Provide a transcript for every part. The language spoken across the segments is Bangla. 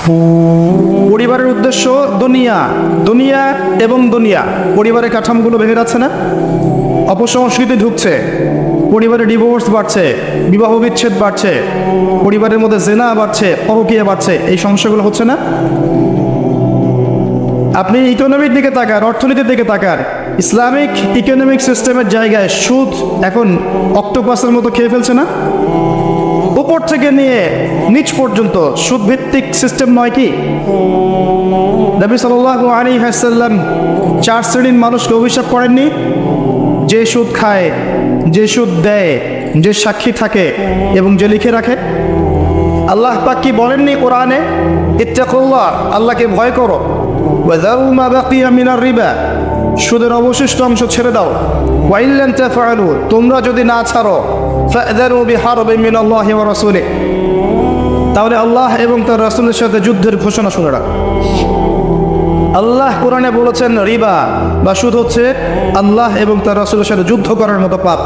পরিবারের উদ্দেশ্য দুনিয়া, দুনিয়া এবং দুনিয়া। পরিবারের কাঠামোগুলো ভেঙে যাচ্ছে না, অপসংস্কৃতি ঢুকছে, পরিবারে ডিভোর্স বাড়ছে, বিবাহ বিচ্ছেদ বাড়ছে, পরিবারের মধ্যে জেনা বাড়ছে, পরকীয়া বাড়ছে, এই সমস্যাগুলো হচ্ছে না? আপনি ইকোনমির দিকে তাকান, অর্থনীতির দিকে তাকান, ইসলামিক ইকোনমিক সিস্টেমের জায়গায় সুদ এখন অক্টোপাসের মতো খেয়ে ফেলছে না? উপর থেকে নিয়ে নিচ পর্যন্ত সুদ ভিত্তিক সিস্টেম নয় কি? নবী সাল্লাল্লাহু আলাইহি ওয়াসাল্লাম 4 শ্রেণীর মানুষকে অভিশাপ করেননি? যে সুদ খায়, যে সুদ দেয়, যে সাক্ষী থাকে এবং যে লিখে রাখে। আল্লাহ পাক কি বলেননি কোরআনে, ইত্তাকুল্লাহ, আল্লাহকে ভয় করো, ওয়াযারু মা বাকিয়া মিনার রিবা, সুদের অবশিষ্ট অংশ ছেড়ে দাও, ওয়া ইন লাম তাফআলু, তোমরা যদি না ছাড়ো, ফা'যারু বিহারবিন মিনাল্লাহি ওয়া রাসূলিহি, তাহলে আল্লাহ এবং তার রাসূলের সাথে যুদ্ধের ঘোষণা শুনে রাখো। আল্লাহ কোরআনে বলেছেন রিবা বা সুদ হচ্ছে আল্লাহ এবং তার রাসূলের সাথে যুদ্ধ করার মতো পাপ।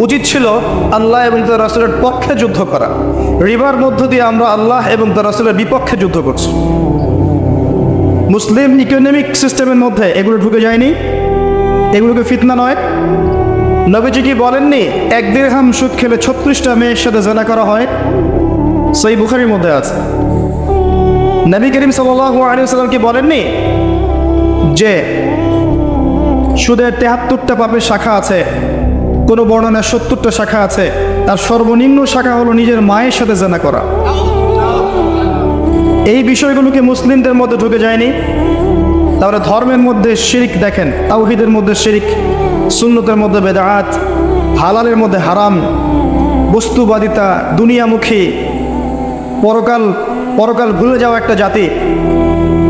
উচিত ছিল আল্লাহ এবং তার রাসূলের পক্ষে যুদ্ধ করা। রিবার মধ্য দিয়ে আমরা আল্লাহ এবং তার রাসূলের বিপক্ষে যুদ্ধ করছি। মুসলিম ইকোনমিক সিস্টেমের মধ্যে এগুলো ঢুকে যায়নি? এগুলোকে ফিতনা নয়? নবীজি কি বলেননি 1 দিরহাম সুদ খেলে 36টা মেয়ের সাথে জেনা করা হয়? সহিহ বুখারীর মধ্যে আছে। নবী করিম সাল্লাল্লাহু আলাইহি ওয়াসাল্লাম কি বলেননি যে সুদের 73টা পাপের শাখা আছে, কোনো বর্ণনায় 70টা শাখা আছে, তার সর্বনিম্ন শাখা হলো নিজের মায়ের সাথে জেনা করা? এই বিষয়গুলোকে মুসলিমদের মধ্যে ঢুকে যায়নি? তাহলে ধর্মের মধ্যে শিরিক দেখেন, তাওহীদের মধ্যে শিরিক, সুন্নতের মধ্যে বেদাত, হালালের মধ্যে হারাম, বস্তুবাদিতা, দুনিয়ামুখী, পরকাল ভুলে যাওয়া একটা জাতি,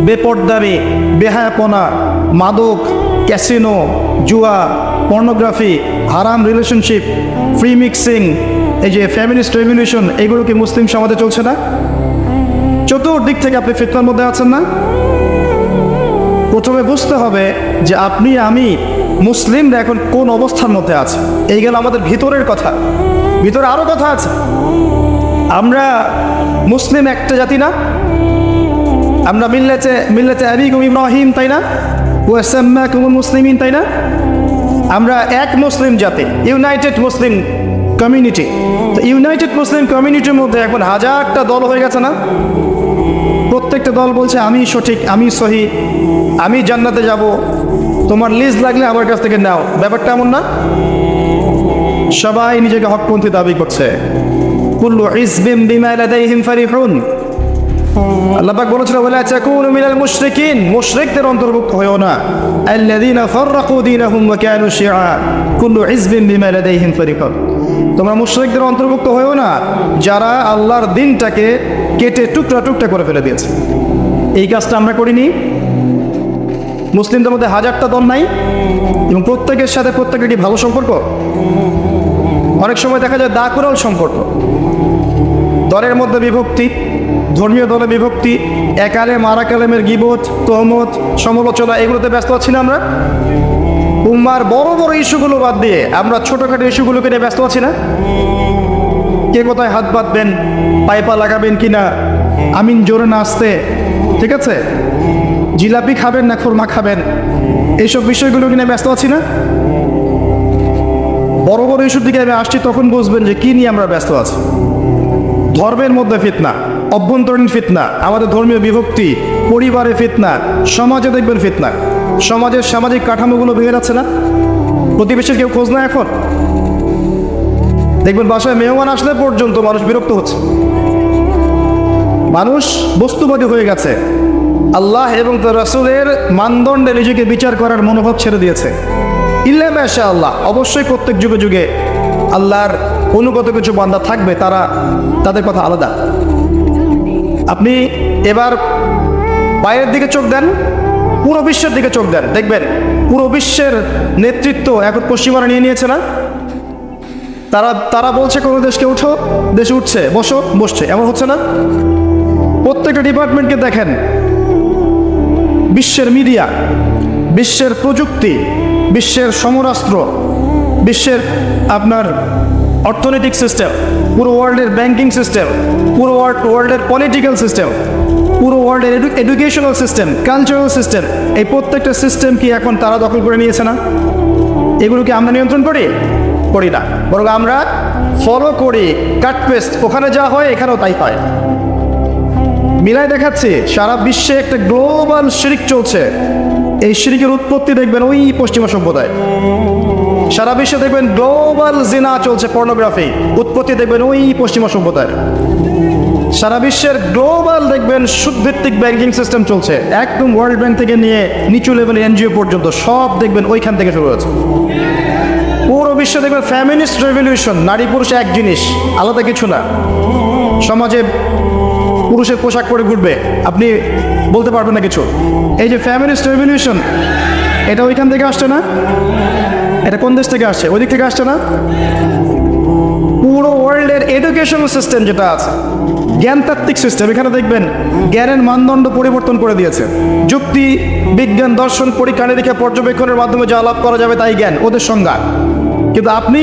বেপর্দামি, বেহায়াপনা, মাদক, ক্যাসিনো, জুয়া, পর্নোগ্রাফি, হারাম রিলেশনশিপ, ফ্রি মিক্সিং, এই যে ফ্যামিলিস্ট রেভলিউশন, এগুলো কি মুসলিম সমাজে চলছে না? চতুর্দিক থেকে আপনি ফিতনার মধ্যে আছেন না? প্রথমে বুঝতে হবে যে আপনি আমি মুসলিমরা এখন কোন অবস্থার মধ্যে আছে। এই গেল আমাদের ভিতরের কথা। ভিতরে আরো কথা আছে। আমরা মুসলিম একটা জাতি না? আমরা মিল্লাতে আবিকুম ইব্রাহিম, তাই না? ওয়া সাম্মাকুমুল মুসলিমিন, তাই না? আমরা এক মুসলিম জাতি, ইউনাইটেড মুসলিম কমিউনিটি। তো ইউনাইটেড মুসলিম কমিউনিটির মধ্যে এখন হাজারটা দল হয়ে গেছে না? প্রত্যেকটা দল বলছে আমি সঠিক, আমি সহি, আমি জান্নাতে যাব, তোমার লিস্ট লাগলে আমার কাছ থেকে নাও। ব্যাপারটা এমন না? সবাই নিজেকে হকপন্থী দাবি করছে। কুল্লু হিজবিম বিমা লাদাইহিম ফারিহুন। আল্লাহ পাক বলেছেন ওয়ালা তাকুনু মিনাল মুশরিকিন, মুশরিকদের অন্তর্ভুক্ত হয়ো না। আল্লাযীনা ফাররাকু দীনাহুম ওয়া কানু শিয়া, কুল্লু হিজবিম বিমা লাদাইহিম ফারিহুন। তোমরা মুশরিকদের অন্তর্ভুক্ত হয়ো না যারা আল্লাহর দ্বীনটাকে কেটে টুকরা টুকরা করে ফেলে দিয়েছে। এই কাজটা আমরা করিনি? মুসলিমদের মধ্যে হাজারটা দল নাই এবং প্রত্যেকের সাথে প্রত্যেকের একটি ভালো সম্পর্ক। অনেক সময় দেখা যায় দাকুরাল সম্পর্ক, দলের মধ্যে বিভক্তি, ধর্মীয় দলে বিভক্তি, এক আলেম আর এক আলেমের গীবত, তহমত, সমালোচনা, এগুলোতে ব্যস্ত আছি না আমরা? উম্মার বড় বড় ইস্যুগুলো বাদ দিয়ে আমরা ছোটখাটো ইস্যুগুলোকে নিয়ে ব্যস্ত আছি না? কে কোথায় হাত বাঁধবেন, পাইপা লাগাবেন কিনা, আমিন জোরে না আসতে, ঠিক আছে, জিলাপি খাবেন না খুরমা খাবেন, এইসব বিষয়গুলো নিয়ে ব্যস্ত আছি না? বড় বড় ইস্যুর দিকে আমি আসছি, তখন বুঝবেন যে কি নিয়ে আমরা ব্যস্ত আছি। ধর্মের মধ্যে ফিতনা, অভ্যন্তরীণ ফিতনা, আমাদের ধর্মীয় বিভক্তি, পরিবারে ফিতনা, সমাজে দেখবেন ফিতনা, সমাজের সামাজিক কাঠামোগুলো ভেঙে যাচ্ছে না? প্রতিবেশীর কেউ খোঁজ না এখন? দেখবেন বাসায় মেহমান আসলে পর্যন্ত মানুষ বিরক্ত হচ্ছে। মানুষ বস্তুবাদী হয়ে গেছে, আল্লাহ এবং তার রাসূলের মানদণ্ডে নিজেকে বিচার করার মনোভাব ছেড়ে দিয়েছে। ইল্লা মাশাআল্লাহ, অবশ্যই প্রত্যেক যুগে যুগে আল্লাহর অনুগত কিছু বান্দা থাকবে, তাদের কথা আলাদা। আপনি এবার বাইরের দিকে চোখ দেন, পুরো বিশ্বের দিকে চোখ দেন, দেখবেন পুরো বিশ্বের নেতৃত্ব এখন পশ্চিমারা নিয়ে নিয়েছে না? তারা বলছে কোনো দেশকে উঠো, দেশে উঠছে, বসো, বসছে, এমন হচ্ছে না? প্রত্যেকটা ডিপার্টমেন্টকে দেখেন, বিশ্বের মিডিয়া, বিশ্বের প্রযুক্তি, বিশ্বের সমরাস্ত্র, বিশ্বের আপনার অর্থনৈতিক সিস্টেম, পুরো ওয়ার্ল্ডের ব্যাংকিং সিস্টেম, পুরো ওয়ার্ল্ডের পলিটিক্যাল সিস্টেম, পুরো ওয়ার্ল্ডের এডুকেশনাল সিস্টেম, কালচারাল সিস্টেম, এই প্রত্যেকটা সিস্টেম কি এখন তারা দখল করে নিয়েছে না? এগুলো কি আমরা নিয়ন্ত্রণ করি না, বরং আমরা ফলো করি, কাট পেস্ট, ওখানে যা হয় এখানেও তাই হয়। মিলাই দেখাচ্ছি, সারা বিশ্বে একটা গ্লোবাল শিরিক চলছে। এই শিরিকের উৎপত্তি দেখবেন ওই পশ্চিমা সভ্যতায়। সারা বিশ্বে দেখবেন গ্লোবাল জিনা চলছে, পর্নোগ্রাফি, উৎপত্তি দেখবেন ওই পশ্চিমা সভ্যতায়। সারা বিশ্বের গ্লোবাল দেখবেন সুদভিত্তিক ব্যাংকিং সিস্টেম চলছে, একদম ওয়ার্ল্ড ব্যাংক থেকে নিয়ে নিচু লেভেলের এনজিও পর্যন্ত সব দেখবেন ওইখান থেকে শুরু হয়েছে। পুরো বিশ্বে দেখবেন ফ্যামিনিস্ট রেভলিউশন, নারী পুরুষ এক জিনিস, আলাদা কিছু না। সমাজে পুরুষের পোশাক পরে ঘুরবে, আপনি বলতে পারবেন না কিছু। এই যে ফ্যামিনিস্ট রেভলিউশন, এটা ওইখান থেকে আসছে না? এটা কোন দেশ থেকে আসছে? ওই দিক থেকে আসছে না? পুরো ওয়ার্ল্ডের এডুকেশনাল সিস্টেম যেটা আছে, জ্ঞানতাত্ত্বিক সিস্টেম, এখানে দেখবেন জ্ঞানের মানদণ্ড পরিবর্তন করে দিয়েছে। যুক্তি, বিজ্ঞান, দর্শন, পরীক্ষা নিরীক্ষা, পর্যবেক্ষণের মাধ্যমে যা লাভ করা যাবে তাই জ্ঞান, ওদের সংজ্ঞা। কিন্তু আপনি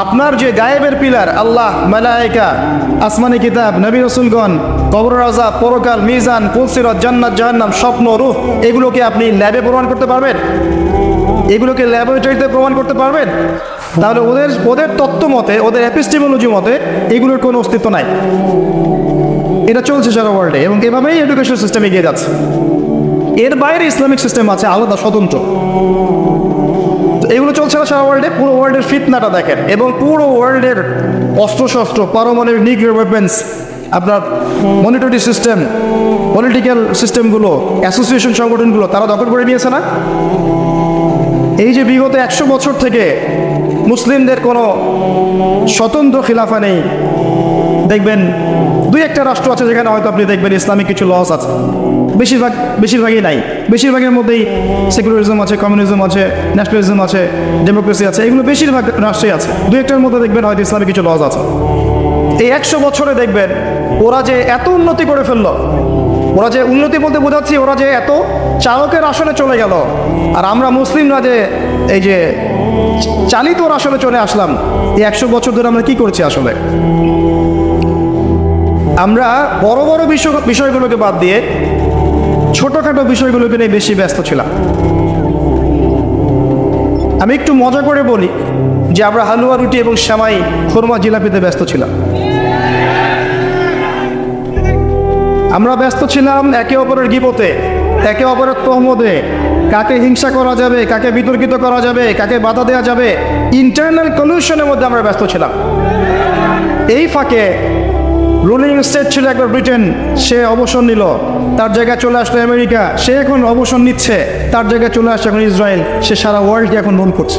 আপনার যে গায়েবের পিলার, আল্লাহ, মালায়েকা, আসমানি কিতাব, নবী রাসূলগণ, কবর আযাব, পরকাল, মিজান, ফুলসিরাত, জান্নাত জাহান্নাম, স্বপ্ন, রূহ, এগুলোকে আপনি ল্যাবে প্রমাণ করতে পারবেন? এগুলোকে ল্যাবরেটরিতে প্রমাণ করতে পারবেন? তাহলে ওদের তত্ত্ব মতে, ওদের এপিস্টিমোলজি মতে এগুলোর কোনো অস্তিত্ব নাই। এটা চলছে সারা ওয়ার্ল্ডে, এবং এভাবেই এডুকেশন সিস্টেম এগিয়ে যাচ্ছে। এর বাইরে ইসলামিক সিস্টেম আছে আলাদা, স্বতন্ত্র। এগুলো চলছে না সারা ওয়ার্ল্ডে। পুরো ওয়ার্ল্ডের ফিতনাটা দেখেন, এবং পুরো ওয়ার্ল্ডের অস্ত্রশস্ত্র, পারমাণবিক নিউক্লিয়ার ওয়েপেন্স, আপনার মনিটরি সিস্টেম, পলিটিক্যাল সিস্টেমগুলো, অ্যাসোসিয়েশন সংগঠনগুলো তারা দখল করে নিয়েছে না? এই যে বিগত 100 বছর থেকে মুসলিমদের কোনো স্বতন্ত্র খিলাফা নেই। দেখবেন 2-1টা রাষ্ট্র আছে যেখানে হয়তো আপনি দেখবেন ইসলামিক কিছু লস আছে, বেশিরভাগই নাই। বেশিরভাগের মধ্যেই সেকুলারিজম আছে, কমিউনিজম আছে, ন্যাশনালিজম আছে, ডেমোক্রেসি আছে, এগুলো বেশিরভাগ রাষ্ট্রেই আছে। 2-1টার মধ্যে দেখবেন হয়তো ইসলামিক কিছু লস আছে। এই 100 বছরে দেখবেন ওরা যে এত উন্নতি করে ফেললো, ওরা যে উন্নতি বলতে বোঝাচ্ছি, ওরা যে এত চালকের আসনে চলে গেল, আর আমরা মুসলিমরা যে এই যে চালিত আসলে চলে আসলাম। এই 100 বছর ধরে আমরা কি করছি আসলে? আমরা বড় বড় বিষয়গুলোকে বাদ দিয়ে ছোটখাটো বিষয়গুলোকে নিয়ে বেশি ব্যস্ত ছিলাম। আমি একটু মজা করে বলি যে আমরা হালুয়া, রুটি এবং সেমাই, খুরমা, জিলাপিতে ব্যস্ত ছিলাম। আমরা ব্যস্ত ছিলাম একে অপরের গীবতে, একে অপরের তহমদে, কাকে হিংসা করা যাবে, কাকে বিতর্কিত করা যাবে, কাকে বাধা দেওয়া যাবে, ইন্টারনাল কলিউশনের মধ্যে আমরা ব্যস্ত ছিলাম। এই ফাঁকে রুলিং স্টেট ছিল একবার ব্রিটেন, সে অবসর নিল, তার জায়গায় চলে আসলো আমেরিকা, সে এখন অবসর নিচ্ছে, তার জায়গায় চলে আসছে এখন ইসরায়েল, সে সারা ওয়ার্ল্ডকে এখন রুল করছে।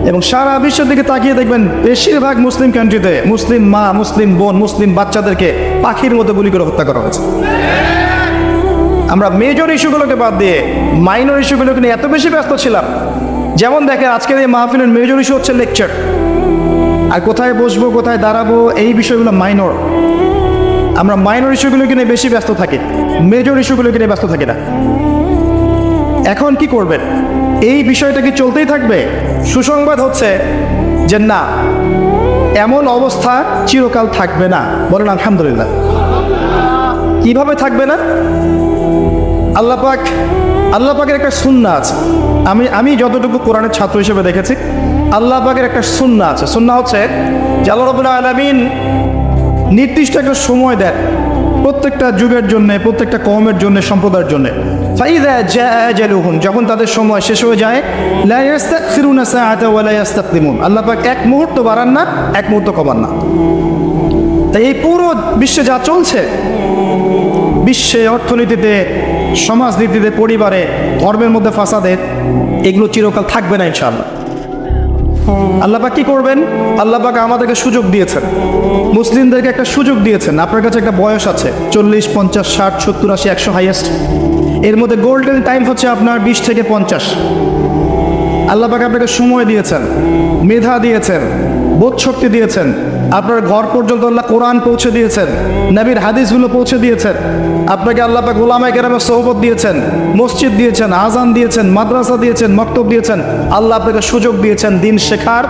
এবং সারা বিশ্বের দিকে তাকিয়ে দেখবেন বেশিরভাগ মুসলিম কান্ট্রিতে মুসলিম মা, মুসলিম বোন, মুসলিম বাচ্চাদেরকে পাখির মতো গুলি করে হত্যা করা হয়েছে। আমরা মেজর ইস্যুগুলোকে বাদ দিয়ে মাইনর ইস্যুগুলোকে নিয়ে এত বেশি ব্যস্ত ছিলাম। যেমন দেখেন আজকের এই মাহফিলের মেজর ইস্যু হচ্ছে লেকচার, আর কোথায় বসবো, কোথায় দাঁড়াবো, এই বিষয়গুলো মাইনর। আমরা মাইনর ইস্যুগুলোকে নিয়ে বেশি ব্যস্ত থাকি, মেজর ইস্যুগুলোকে নিয়ে ব্যস্ত থাকি না। এখন কি করবেন? এই বিষয়টা কি চলতেই থাকবে? সুসংবাদ হচ্ছে যে না, এমন অবস্থা চিরকাল থাকবে না। বলেন আলহামদুলিল্লাহ। কিভাবে থাকবে না? আল্লাহ পাকের একটা সুন্নাহ আছে। আমি যতটুকু কোরআনের ছাত্র হিসেবে দেখেছি, আল্লাহ পাকের একটা সুন্নাহ আছে। সুন্নাহ হচ্ছে যে আল্লাহ রাব্বুল আলামিন নির্দিষ্ট একটা সময় দেন প্রত্যেকটা যুগের জন্য, প্রত্যেকটা কওমের জন্য, সম্প্রদায়ের জন্য। ফাইযা জাআ আজালুহুম, যখন তাদের সময় শেষ হয়ে যায়, লা ইস্তাখিরুনা সাআতা ওয়া লা ইস্তাকদিমুন, আল্লাহ পাক এক মুহূর্ত বাড়ান না, এক মুহূর্ত কমান না। তাই এই পুরো বিশ্বে যা চলছে, বিশ্বে অর্থনীতিতে, সমাজনীতিতে, পরিবারে, ধর্মের মধ্যে ফাসাদে, এগুলো চিরকাল থাকবে না ইনশাআল্লাহ। আল্লাহ পাক কি করবেন? আল্লাহ পাক আমাদেরকে সুযোগ দিয়েছেন, মুসলিমদেরকে একটা সুযোগ দিয়েছেন। আপনার কাছে একটা বয়স আছে 40, 50, 60, 70, 80, 100 হাইয়েস্ট। এর মধ্যে গোল্ডেন টাইম হচ্ছে আপনার 20 থেকে 50। আল্লাহ পাক আপনাকে সময় দিয়েছেন, মেধা দিয়েছেন, বোধ শক্তি দিয়েছেন, আপনার ঘর পর্যন্ত আল্লাহ কোরআন পৌঁছে দিয়েছেন, নবীর হাদিসগুলো পৌঁছে দিয়েছেন, আপনাকে আল্লাহ পাক উলামায়ে কেরামের সোহবত দিয়েছেন, মসজিদ দিয়েছেন, আজান দিয়েছেন, মাদ্রাসা দিয়েছেন, মক্তব দিয়েছেন। আল্লাহ আপনাকে সুযোগ দিয়েছেন দিন শেখার,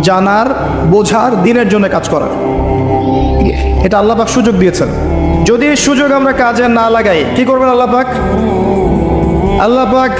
জানার, বোঝার, দিনের জন্য কাজ করার। এটা আল্লাহ পাক সুযোগ দিয়েছেন। যদি এই সুযোগ আমরা কাজে না লাগাই, কি করবেন আল্লাহ পাক? আল্লাহ পাক